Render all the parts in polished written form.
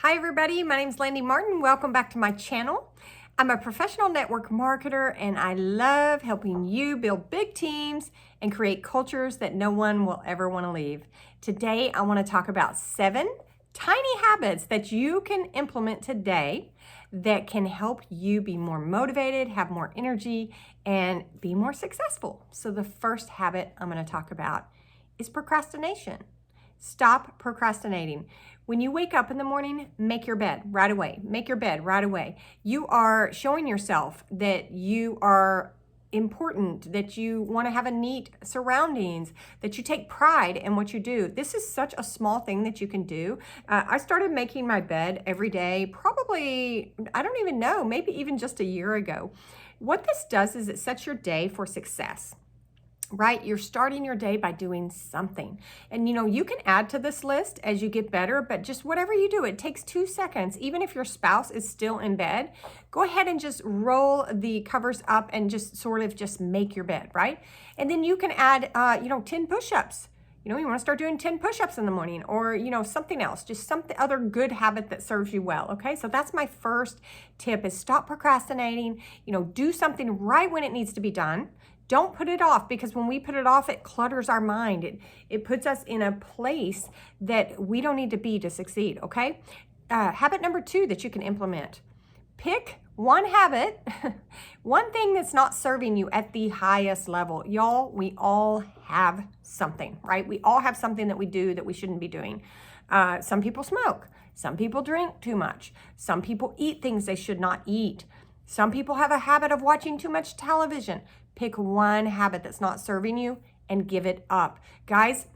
Hi everybody, my name is Landy Martin. Welcome back to my channel. I'm a professional network marketer and I love helping you build big teams and create cultures that no one will ever want to leave. Today I want to talk about 7 tiny habits that you can implement today that can help you be more motivated, have more energy, and be more successful. So the first habit I'm going to talk about is procrastination. Stop procrastinating. When you wake up in the morning, make your bed right away. Make your bed right away. You are showing yourself that you are important, that you want to have a neat surroundings, that you take pride in what you do. This is such a small thing that you can do. I started making my bed every day, probably, I don't even know, maybe even just a year ago. What this does is it sets your day for success. Right? You're starting your day by doing something. And you can add to this list as you get better, but just whatever you do, it takes 2 seconds. Even if your spouse is still in bed, go ahead and just roll the covers up and just sort of just make your bed, right? And then you can add, 10 push-ups. You want to start doing 10 push-ups in the morning or, something else, just something other good habit that serves you well. Okay. So that's my first tip is stop procrastinating, do something right when it needs to be done. Don't put it off, because when we put it off, it clutters our mind. It puts us in a place that we don't need to be to succeed, okay? Habit number 2 that you can implement. Pick one habit, one thing that's not serving you at the highest level. Y'all, we all have something, right? We all have something that we do that we shouldn't be doing. Some people smoke. Some people drink too much. Some people eat things they should not eat. Some people have a habit of watching too much television. Pick one habit that's not serving you and give it up. Guys,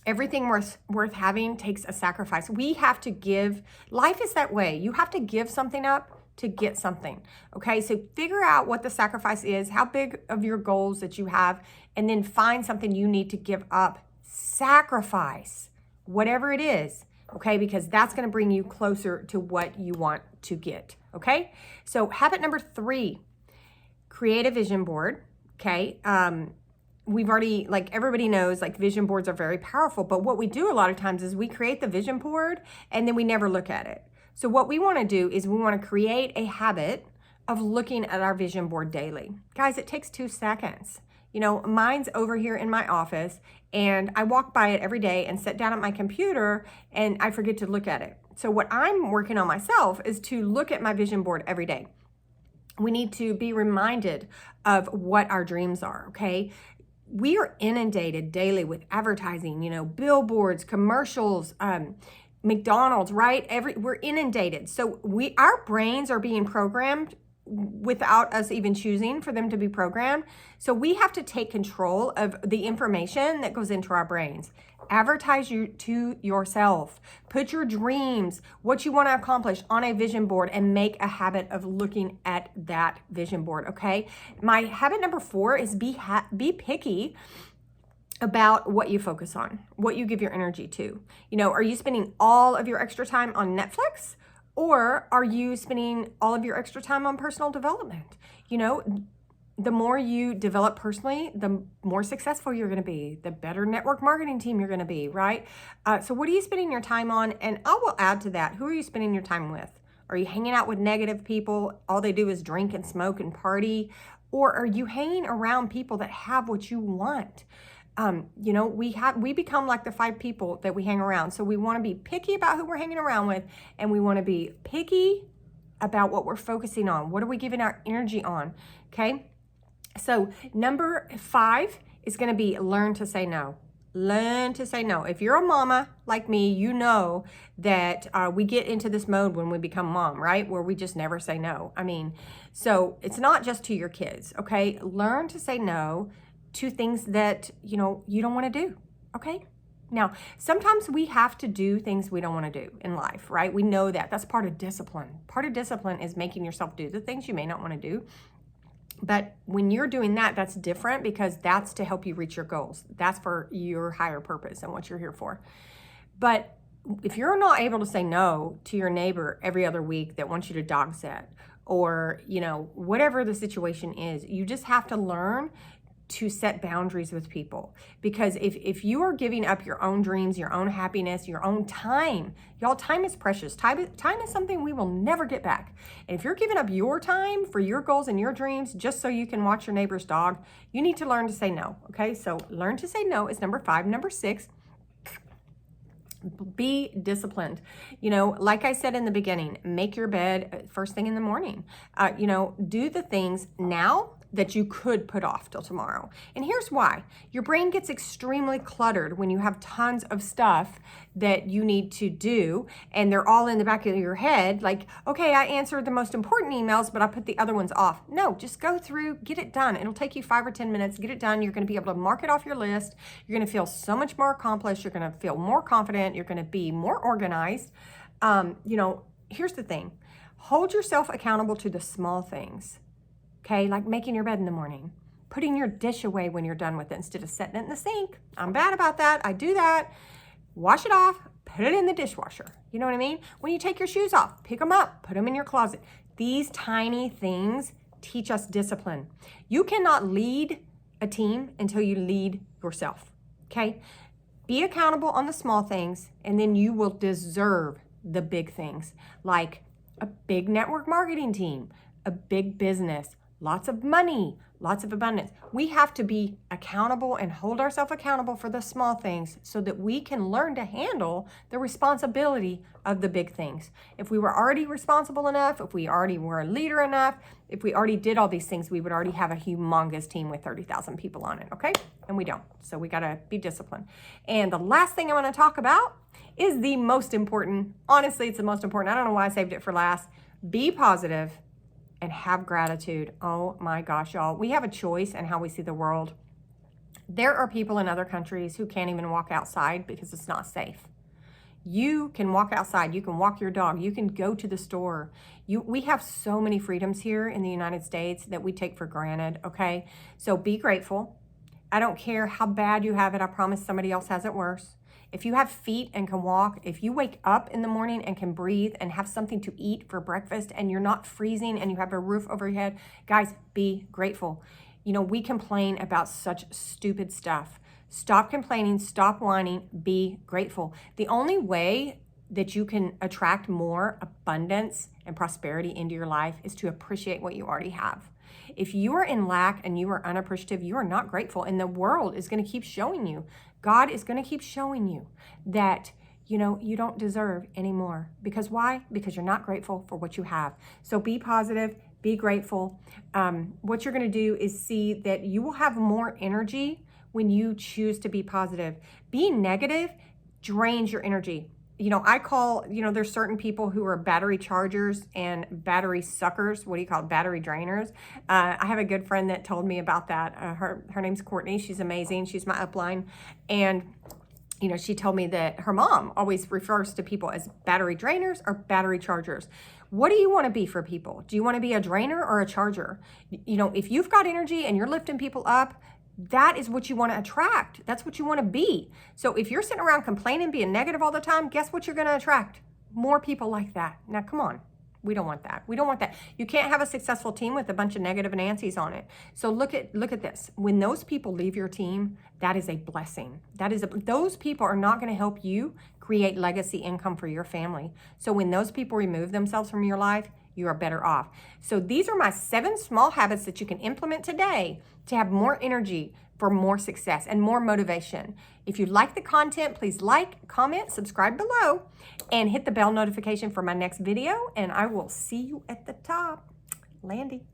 everything worth having takes a sacrifice. We have to give. Life is that way. You have to give something up to get something. Okay, so figure out what the sacrifice is, how big of your goals that you have, and then find something you need to give up. Sacrifice, whatever it is, okay, because that's going to bring you closer to what you want to get. Okay, so habit number 3. Create a vision board, okay? We've already, everybody knows, vision boards are very powerful, but what we do a lot of times is we create the vision board and then we never look at it. So what we wanna do is we wanna create a habit of looking at our vision board daily. Guys, it takes 2 seconds. Mine's over here in my office and I walk by it every day and sit down at my computer and I forget to look at it. So what I'm working on myself is to look at my vision board every day. We need to be reminded of what our dreams are, okay? We are inundated daily with advertising, billboards, commercials, McDonald's, right? We're inundated. So our brains are being programmed without us even choosing for them to be programmed. So we have to take control of the information that goes into our brains. Advertise to yourself. Put your dreams, what you want to accomplish, on a vision board and make a habit of looking at that vision board, okay? My habit number 4 is be picky about what you focus on, what you give your energy to. Are you spending all of your extra time on Netflix? Or are you spending all of your extra time on personal development? The more you develop personally, the more successful you're going to be, the better network marketing team you're going to be, right? So what are you spending your time on? And I will add to that, who are you spending your time with? Are you hanging out with negative people? All they do is drink and smoke and party? Or are you hanging around people that have what you want? We become like the 5 people that we hang around. So we want to be picky about who we're hanging around with, and we want to be picky about what we're focusing on. What are we giving our energy on? Okay. So number 5 is going to be learn to say no. Learn to say no. If you're a mama like me, you know that we get into this mode when we become mom, right? Where we just never say no. So it's not just to your kids. Okay. Learn to say no to things that, you don't want to do. Okay. Now, sometimes we have to do things we don't want to do in life, right? We know that. That's part of discipline. Part of discipline is making yourself do the things you may not want to do. But when you're doing that, that's different, because that's to help you reach your goals. That's for your higher purpose and what you're here for. But if you're not able to say no to your neighbor every other week that wants you to dog sit, or, whatever the situation is, you just have to learn to set boundaries with people. Because if you are giving up your own dreams, your own happiness, your own time, y'all, time is precious. Time is something we will never get back. And if you're giving up your time for your goals and your dreams just so you can watch your neighbor's dog, you need to learn to say no, okay? So learn to say no is number 5. Number 6, be disciplined. You know, like I said in the beginning, make your bed first thing in the morning. You know, do the things now that you could put off till tomorrow. And here's why. Your brain gets extremely cluttered when you have tons of stuff that you need to do, and they're all in the back of your head, like, okay, I answered the most important emails, but I put the other ones off. No, just go through, get it done. It'll take you 5 or 10 minutes, get it done. You're gonna be able to mark it off your list. You're gonna feel so much more accomplished. You're gonna feel more confident. You're gonna be more organized. You know, here's the thing. Hold yourself accountable to the small things. Okay, like making your bed in the morning, putting your dish away when you're done with it instead of setting it in the sink. I'm bad about that. I do that. Wash it off, put it in the dishwasher. You know what I mean? When you take your shoes off, pick them up, put them in your closet. These tiny things teach us discipline. You cannot lead a team until you lead yourself, okay? Be accountable on the small things, and then you will deserve the big things, like a big network marketing team, a big business, lots of money, lots of abundance. We have to be accountable and hold ourselves accountable for the small things so that we can learn to handle the responsibility of the big things. If we were already responsible enough, if we already were a leader enough, if we already did all these things, we would already have a humongous team with 30,000 people on it, okay? And we don't. So we gotta be disciplined. And the last thing I wanna talk about is the most important. Honestly, it's the most important. I don't know why I saved it for last. Be positive and have gratitude. Oh my gosh, y'all. We have a choice in how we see the world. There are people in other countries who can't even walk outside because it's not safe. You can walk outside. You can walk your dog. You can go to the store. We have so many freedoms here in the United States that we take for granted, okay? So be grateful. I don't care how bad you have it. I promise somebody else has it worse. If you have feet and can walk, if you wake up in the morning and can breathe and have something to eat for breakfast and you're not freezing and you have a roof over your head, guys, be grateful. You know, we complain about such stupid stuff. Stop complaining, stop whining, be grateful. The only way that you can attract more abundance and prosperity into your life is to appreciate what you already have. If you are in lack and you are unappreciative, you are not grateful, and the world is going to keep showing you. God is going to keep showing you that, you know, you don't deserve any more. Because why? Because you're not grateful for what you have. So be positive, be grateful. What you're going to do is see that you will have more energy when you choose to be positive. Being negative drains your energy. You know, I call, you know, there's certain people who are battery chargers and battery suckers. What do you call it? Battery drainers. I have a good friend that told me about that. Her name's Courtney. She's amazing. She's my upline. And, you know, she told me that her mom always refers to people as battery drainers or battery chargers. What do you want to be for people? Do you want to be a drainer or a charger? You know, if you've got energy and you're lifting people up, that is what you want to attract. That's what you want to be. So if you're sitting around complaining, being negative all the time, guess what you're going to attract? More people like that. Now, come on. We don't want that. We don't want that. You can't have a successful team with a bunch of negative Nancy's on it. So look at this. When those people leave your team, that is a blessing. Those people are not going to help you create legacy income for your family. So when those people remove themselves from your life, you are better off. So these are my 7 small habits that you can implement today to have more energy for more success and more motivation. If you like the content, please like, comment, subscribe below, and hit the bell notification for my next video, and I will see you at the top. Landy.